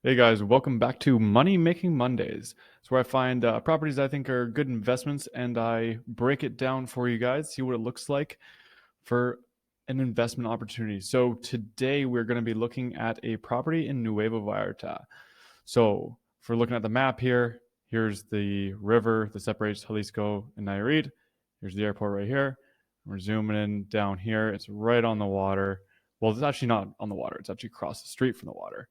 Hey guys, welcome back to Money Making Mondays. It's where I find properties I think are good investments and I break it down for you guys, see what it looks like for an investment opportunity. So today we're going to be looking at a property in Nuevo Vallarta. So if we're looking at the map here, here's the river that separates Jalisco and Nayarit. Here's the airport right here. We're zooming in down here. It's right on the water. Well, it's actually not on the water. It's actually across the street from the water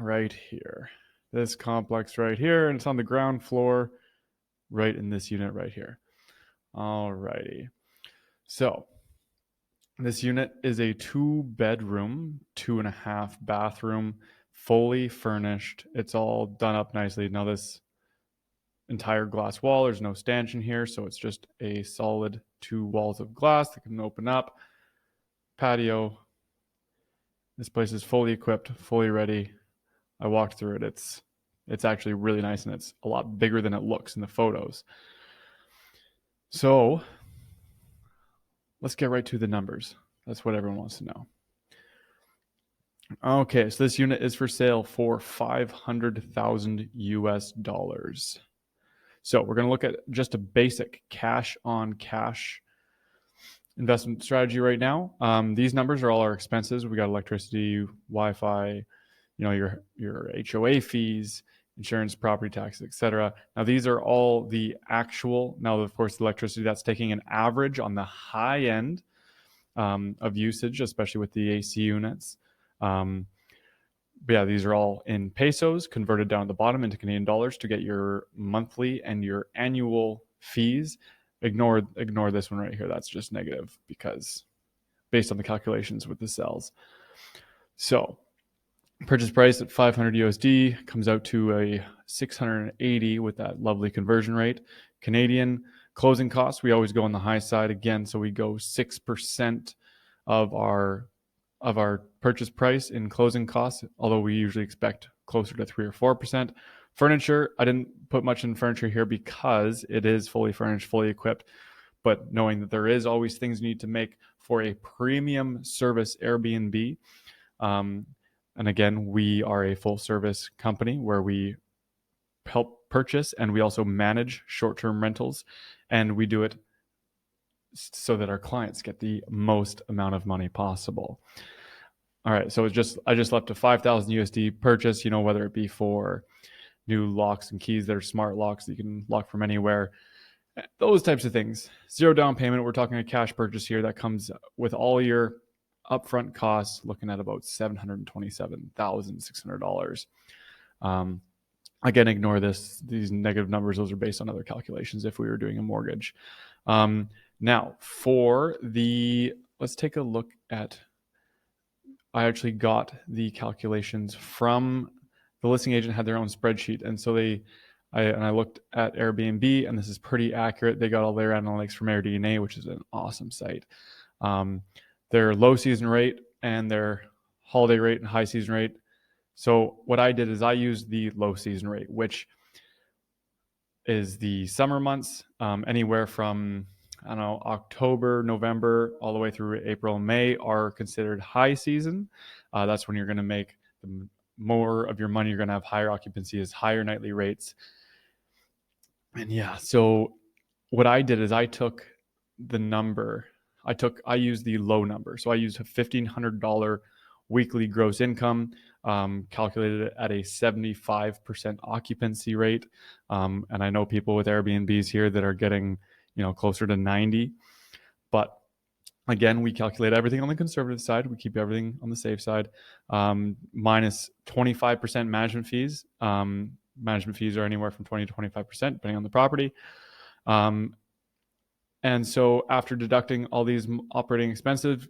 right here. This complex right here, and it's on the ground floor right in this unit right here. Alrighty. So this unit is a 2-bedroom, 2.5 bathroom, fully furnished. It's all done up nicely. Now this entire glass wall, there's no stanchion here, so it's just a solid 2 walls of glass that can open up. Patio. This place is fully equipped, fully ready. I walked through it. It's actually really nice, and it's a lot bigger than it looks in the photos. So let's get right to the numbers. That's what everyone wants to know. Okay, so this unit is for sale for $500,000 US. So we're going to look at just a basic cash on cash investment strategy right now. These numbers are all our expenses. We got electricity, Wi-Fi, your HOA fees, insurance, property taxes, etc. Now these are all the actual. Now, of course, the electricity, that's taking an average on the high end of usage, especially with the AC units. But yeah, these are all in pesos converted down at the bottom into Canadian dollars to get your monthly and your annual fees. Ignore this one right here. That's just negative because based on the calculations with the cells. So purchase price at 500 USD comes out to a 680 with that lovely conversion rate. Canadian closing costs, we always go on the high side again, so we go 6% of our purchase price in closing costs, although we usually expect closer to 3 or 4%. Furniture, I didn't put much in furniture here because it is fully furnished, fully equipped, but knowing that there is always things you need to make for a premium service Airbnb. And again, we are a full service company where we help purchase and we also manage short-term rentals, and we do it so that our clients get the most amount of money possible. All right, so I just left a 5,000 USD purchase, whether it be for new locks and keys that are smart locks that you can lock from anywhere, those types of things. Zero down payment. We're talking a cash purchase here that comes with all your upfront costs, looking at about $727,600. Again, ignore these negative numbers. Those are based on other calculations if we were doing a mortgage. Now, let's take a look at, I actually got the calculations from the listing agent, had their own spreadsheet. And so I looked at Airbnb, and this is pretty accurate. They got all their analytics from AirDNA, which is an awesome site. Their low season rate and their holiday rate and high season rate. So what I did is I used the low season rate, which is the summer months, anywhere from, October, November, all the way through April, May are considered high season. That's when you're going to make more of your money. You're going to have higher occupancy, is higher nightly rates. And yeah, so what I did is I took the number. I used the low number. So I used a $1,500 weekly gross income, calculated it at a 75% occupancy rate. And I know people with Airbnbs here that are getting, closer to 90. But again, we calculate everything on the conservative side. We keep everything on the safe side. Minus 25% management fees. Management fees are anywhere from 20 to 25%, depending on the property. And so after deducting all these operating expenses,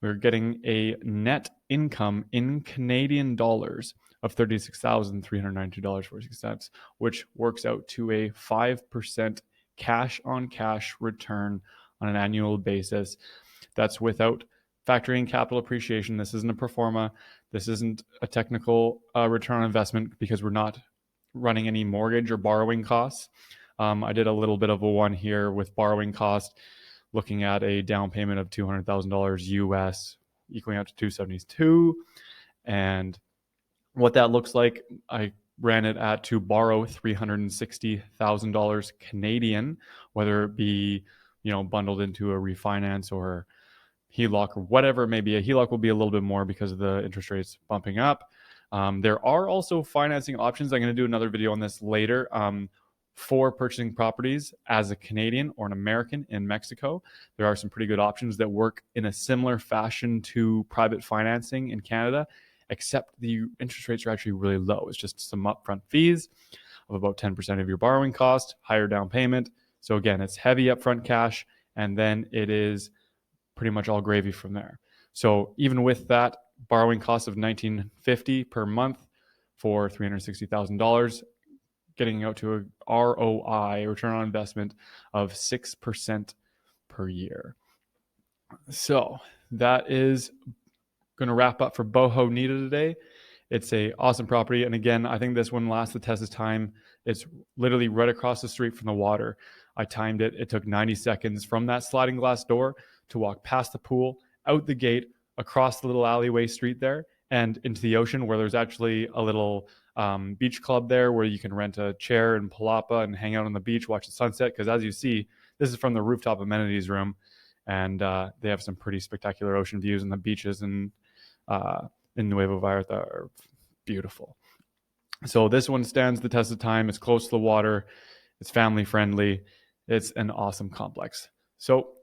we're getting a net income in Canadian dollars of $36,392.46, which works out to a 5% cash on cash return on an annual basis. That's without factoring capital appreciation. This isn't a pro forma. This isn't a technical return on investment because we're not running any mortgage or borrowing costs. I did a little bit of a one here with borrowing cost, looking at a down payment of $200,000 US, equaling out to $272, And what that looks like, I ran it at to borrow $360,000 Canadian, whether it be, bundled into a refinance or HELOC or whatever it may be. A HELOC will be a little bit more because of the interest rates bumping up. There are also financing options. I'm going to do another video on this later. For purchasing properties as a Canadian or an American in Mexico, there are some pretty good options that work in a similar fashion to private financing in Canada, except the interest rates are actually really low. It's just some upfront fees of about 10% of your borrowing cost, higher down payment. So again, it's heavy upfront cash, and then it is pretty much all gravy from there. So even with that borrowing cost of $1,950 per month for $360,000, getting out to a ROI, return on investment, of 6% per year. So that is going to wrap up for BOHO NITTA today. It's a awesome property. And again, I think this one lasts the test of time. It's literally right across the street from the water. I timed it. It took 90 seconds from that sliding glass door to walk past the pool, out the gate, across the little alleyway street there, and into the ocean, where there's actually a little beach club there where you can rent a chair and palapa and hang out on the beach, watch the sunset. Because as you see, this is from the rooftop amenities room, and they have some pretty spectacular ocean views, and the beaches in Nuevo Vallarta are beautiful. So this one stands the test of time. It's close to the water. It's family friendly. It's an awesome complex. So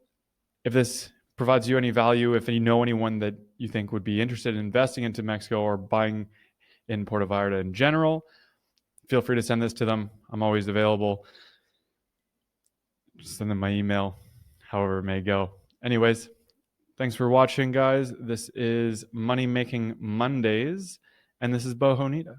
if this provides you any value, if you know anyone that you think would be interested in investing into Mexico or buying in Puerto Vallarta in general, feel free to send this to them. I'm always available. Just send them my email, however it may go. Anyways, thanks for watching, guys. This is Money Making Mondays, and this is BOHO NITTA.